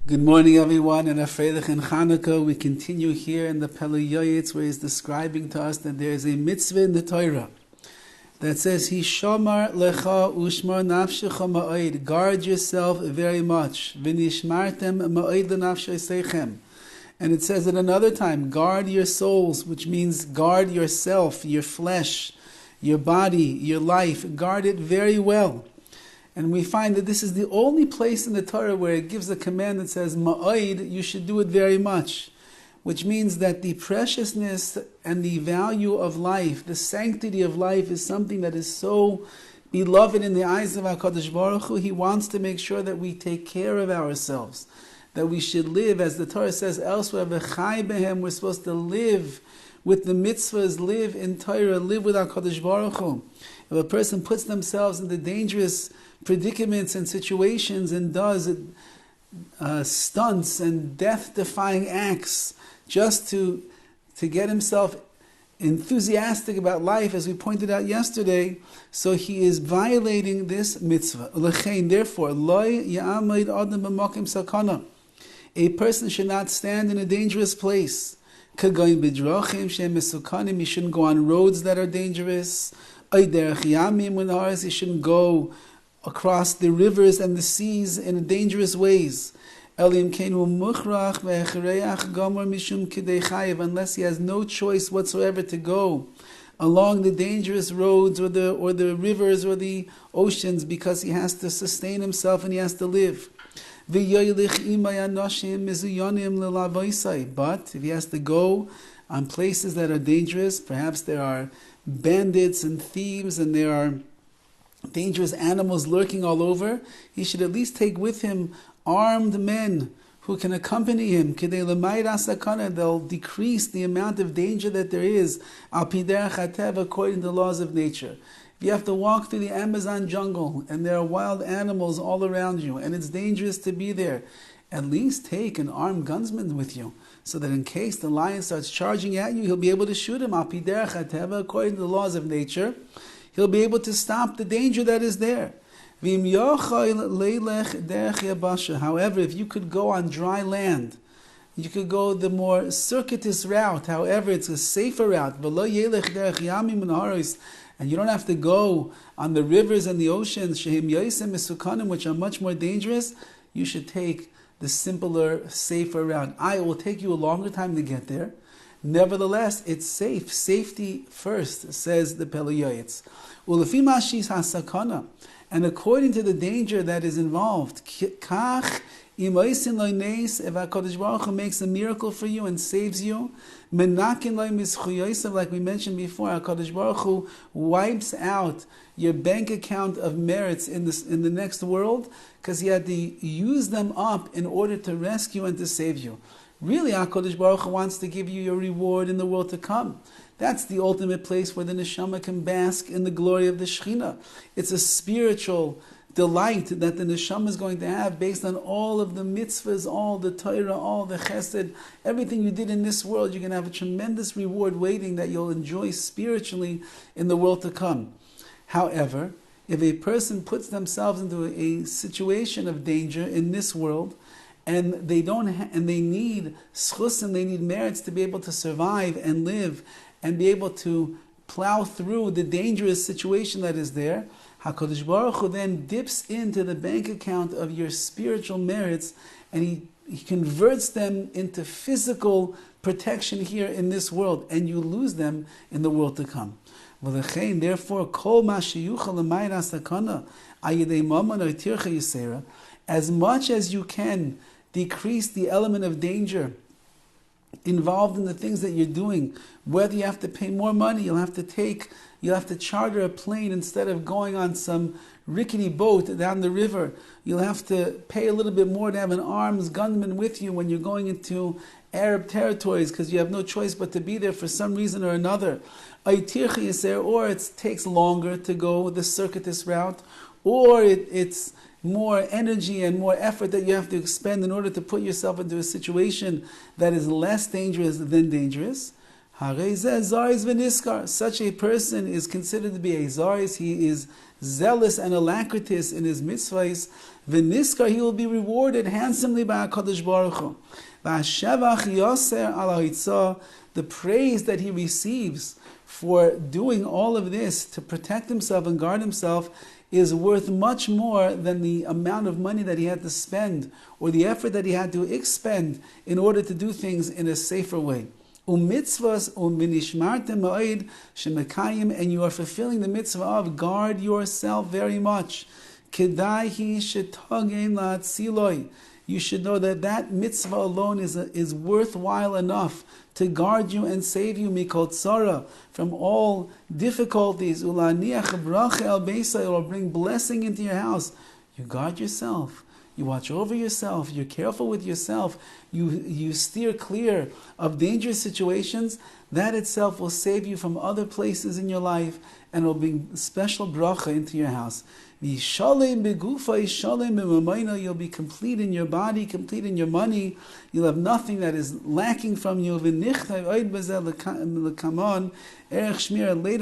Good morning, everyone, and a Freilich in Hanukkah. We continue here in the PELE YOETZ, where he's describing to us that there is a mitzvah in the Torah that says, "Hishamar lecha ushmar nafshecha ma'od." Guard yourself very much. V'nishmartem ma'od lenafshosechem. And it says at another time, guard your souls, which means guard yourself, your flesh, your body, your life. Guard it very well. And we find that this is the only place in the Torah where it gives a command that says, Ma'od, you should do it very much. Which means that the preciousness and the value of life, the sanctity of life is something that is so beloved in the eyes of HaKadosh Baruch Hu. He wants to make sure that we take care of ourselves. That we should live, as the Torah says elsewhere, V'chai behem, we're supposed to live with the mitzvahs, live in Torah, live with HaKadosh Baruch Hu. If a person puts themselves in the dangerous predicaments and situations and does stunts and death-defying acts just to get himself enthusiastic about life, as we pointed out yesterday, so he is violating this mitzvah. Therefore, a person should not stand in a dangerous place. He shouldn't go on roads that are dangerous. He shouldn't go across the rivers and the seas in dangerous ways. Unless he has no choice whatsoever to go along the dangerous roads or the rivers or the oceans, because he has to sustain himself and he has to live. But if he has to go on places that are dangerous, perhaps there are bandits and thieves and there are dangerous animals lurking all over, he should at least take with him armed men who can accompany him. They'll decrease the amount of danger that there is according to the laws of nature. If you have to walk through the Amazon jungle and there are wild animals all around you and it's dangerous to be there, at least take an armed gunsman with you, so that in case the lion starts charging at you, he'll be able to shoot him according to the laws of nature. He'll be able to stop the danger that is there. However, if you could go on dry land, you could go the more circuitous route. However, it's a safer route. And you don't have to go on the rivers and the oceans, which are much more dangerous. You should take the simpler, safer route. It will take you a longer time to get there. Nevertheless, it's safe. Safety first, says the PELE YOETZ. And according to the danger that is involved, if HaKadosh Baruch Hu makes a miracle for you and saves you, like we mentioned before, HaKadosh Baruch Hu wipes out your bank account of merits in the next world, because he had to use them up in order to rescue and to save you. Really, HaKadosh Baruch Hu wants to give you your reward in the world to come. That's the ultimate place where the neshama can bask in the glory of the Shekhinah. It's a spiritual delight that the neshama is going to have based on all of the mitzvahs, all the Torah, all the chesed, everything you did in this world. You're going to have a tremendous reward waiting that you'll enjoy spiritually in the world to come. However, if a person puts themselves into a situation of danger in this world, and they need schus and they need merits to be able to survive and live and be able to plow through the dangerous situation that is there, HaKadosh Baruch Hu then dips into the bank account of your spiritual merits, and he converts them into physical protection here in this world, and you lose them in the world to come. Therefore, as much as you can decrease the element of danger involved in the things that you're doing, whether you have to pay more money, you'll have to charter a plane instead of going on some rickety boat down the river. You'll have to pay a little bit more to have an armed gunman with you when you're going into Arab territories, because you have no choice but to be there for some reason or another. Or it takes longer to go the circuitous route, or it's more energy and more effort that you have to expend in order to put yourself into a situation that is less dangerous than dangerous. Such a person is considered to be a zaris. He is zealous and alacritous in his mitzvahs. V'niskar, he will be rewarded handsomely by HaKadosh Baruch Hu. V'hashevach yoser al haitzah, the praise that he receives for doing all of this to protect himself and guard himself is worth much more than the amount of money that he had to spend or the effort that he had to expend in order to do things in a safer way. Umitzvahs uminishmartem ma'id shemekayim, and you are fulfilling the mitzvah of guard yourself very much. Kedai hi shetagein la'atziloi. You should know that that mitzvah alone is worthwhile enough to guard you and save you mikol tzara, from all difficulties. Ulaniach bracha el beisai, or bring blessing into your house. You guard yourself. You watch over yourself. You're careful with yourself. You steer clear of dangerous situations. That itself will save you from other places in your life and will bring special bracha into your house. You'll be complete in your body, complete in your money. You'll have nothing that is lacking from you. Later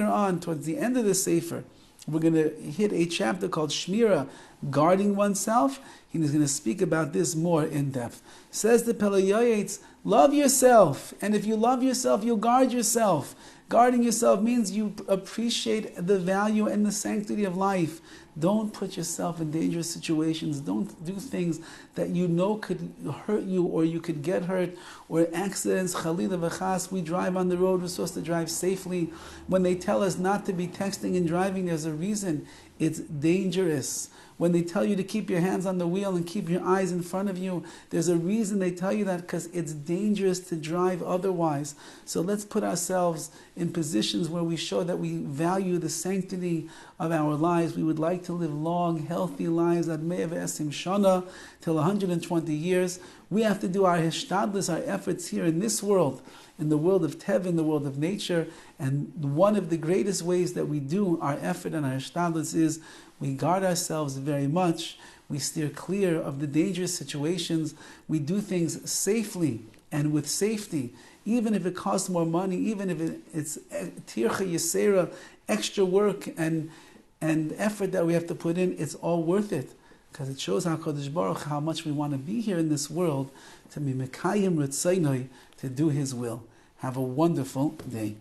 on, towards the end of the Sefer, we're going to hit a chapter called Shmira, guarding oneself. He's going to speak about this more in depth. Says the PELE YOETZ, love yourself. And if you love yourself, you'll guard yourself. Guarding yourself means you appreciate the value and the sanctity of life. Don't put yourself in dangerous situations. Don't do things that you know could hurt you or you could get hurt, or accidents, chalila v'chas. We drive on the road, we're supposed to drive safely. When they tell us not to be texting and driving, there's a reason. It's dangerous. When they tell you to keep your hands on the wheel and keep your eyes in front of you, there's a reason they tell you that, because it's dangerous to drive otherwise. So let's put ourselves in positions where we show that we value the sanctity of our lives. We would like to live long, healthy lives, at me'ev esim shana, till 120 years. We have to do our hishtadlis, our efforts here in this world, in the world of Tev, in the world of nature. And one of the greatest ways that we do our effort and our hishtadlis is we guard ourselves very much. We steer clear of the dangerous situations. We do things safely and with safety, even if it costs more money, even if it's tircha yisera, extra work and effort that we have to put in. It's all worth it, because it shows HaKadosh Baruch how much we want to be here in this world, to be mekayim ritzaynoi, to do His will. Have a wonderful day.